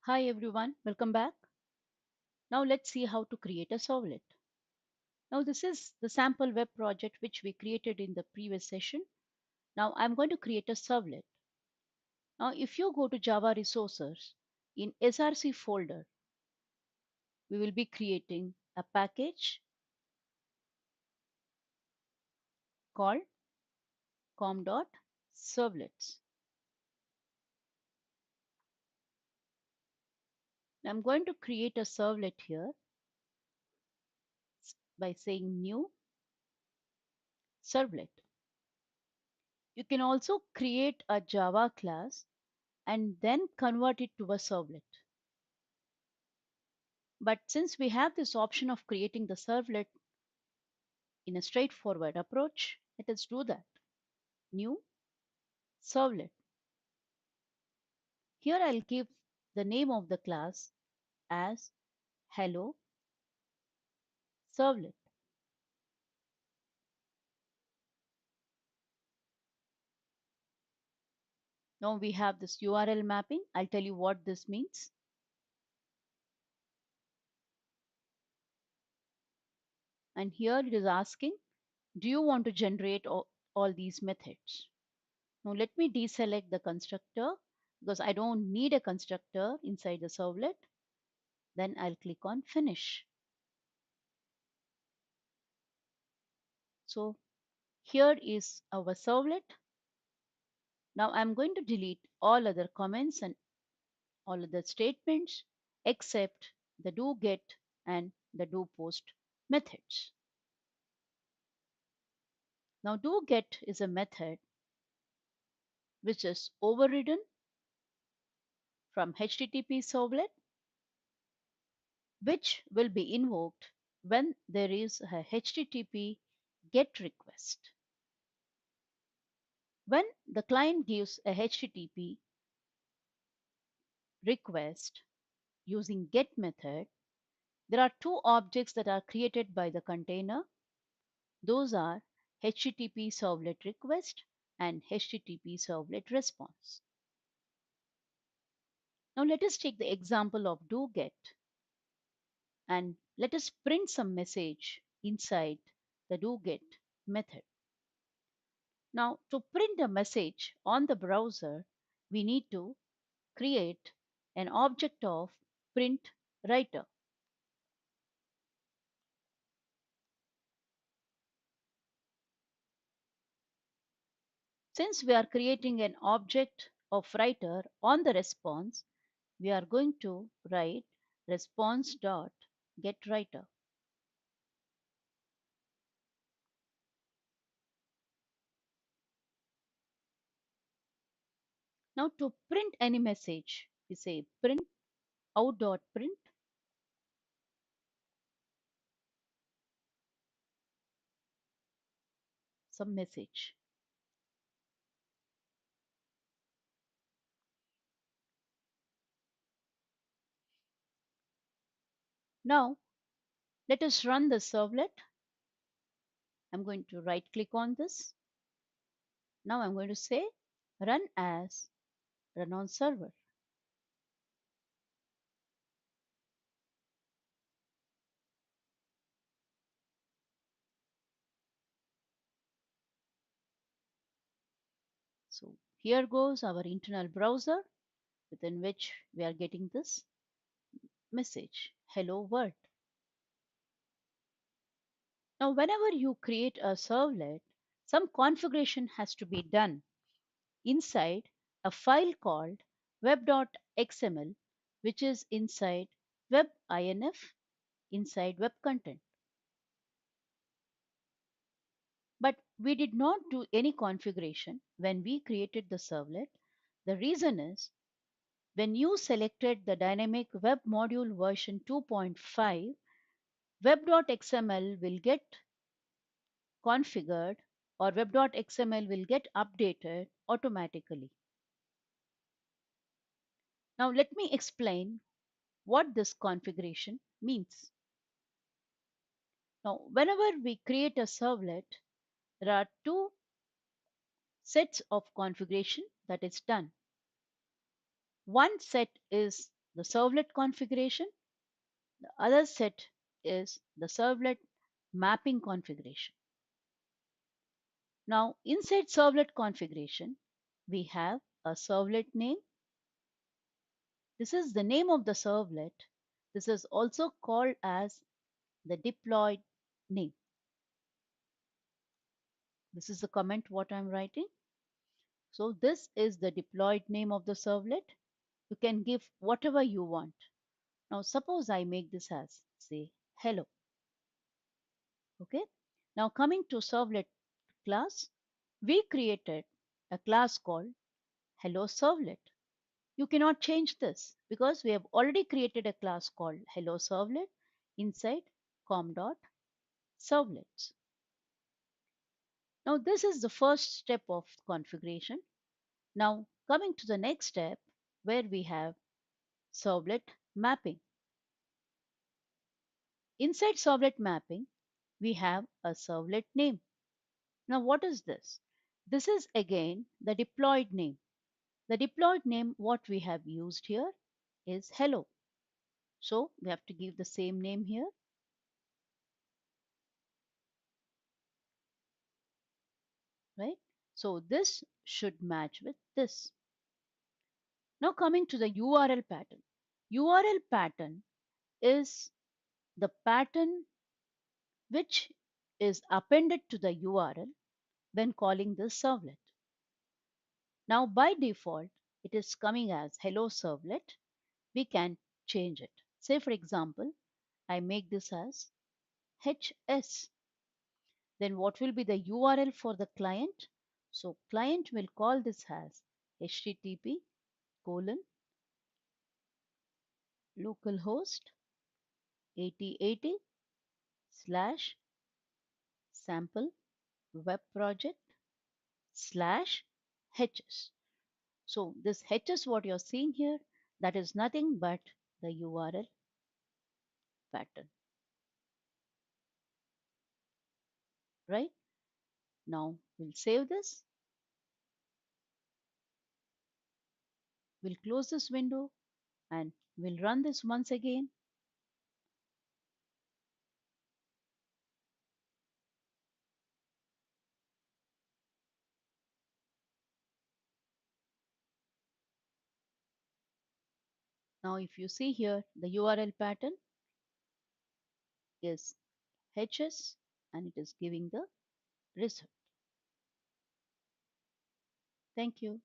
Hi everyone, welcome back. Now let's see how to create a servlet. Now this is the sample web project which we created in the previous session. Now I'm going to create a servlet. Now if you go to Java resources in SRC folder, we will be creating a package called com.servlets. I'm going to create a servlet here by saying new servlet. You can also create a Java class and then convert it to a servlet. But since we have this option of creating the servlet in a straightforward approach, let us do that. New servlet. Here I'll give the name of the class as Hello Servlet. Now we have this URL mapping. I'll tell you what this means. And here it is asking, do you want to generate all these methods? Now let me deselect the constructor because I don't need a constructor inside the servlet. Then I'll click on finish. So here is our servlet. Now I'm going to delete all other comments and all other statements except the do get and the do post methods. Now do get is a method which is overridden from HTTP servlet, which will be invoked when there is a HTTP GET request. When the client gives a HTTP request using GET method, there are two objects that are created by the container. Those are HTTP servlet request and HTTP servlet response. Now let us take the example of do get and let us print some message inside the do get method. Now to print a message on the browser, we need to create an object of print writer. Since we are creating an object of writer on the response, we are going to write response.getWriter. Now to print any message, we say print out.print some message. Now let us run the servlet. I'm going to right click on this. Now I'm going to say run as run on server. So here goes our internal browser within which we are getting this message, hello world. Now, whenever you create a servlet, some configuration has to be done inside a file called web.xml, which is inside webinf, inside web content. But we did not do any configuration when we created the servlet. The reason is when you selected the dynamic web module version 2.5, web.xml will get configured or web.xml will get updated automatically. Now let me explain what this configuration means. Now whenever we create a servlet, there are two sets of configuration that is done. One set is the servlet configuration. The other set is the servlet mapping configuration. Now, inside servlet configuration, we have a servlet name. This is the name of the servlet. This is also called as the deployed name. This is the comment what I'm writing. So this is the deployed name of the servlet. You can give whatever you want. Now suppose I make this as say hello. Okay. Now coming to servlet class, we created a class called HelloServlet. You cannot change this because we have already created a class called HelloServlet inside com.servlets. Now this is the first step of configuration. Now coming to the next step where we have servlet mapping. Inside servlet mapping, we have a servlet name. Now what is this? This is again the deployed name. The deployed name what we have used here is hello. So we have to give the same name here, right? So this should match with this. Now coming to the URL pattern. URL pattern is the pattern which is appended to the URL when calling this servlet. Now by default, it is coming as hello servlet. We can change it. Say for example, I make this as HS. Then what will be the URL for the client? So client will call this as http colon localhost 8080 slash sample web project slash hs. So this hs what you're seeing here, that is nothing but the URL pattern, right? Now we'll save this. We'll close this window and we'll run this once again. Now if you see here, the URL pattern is HS and it is giving the result. Thank you.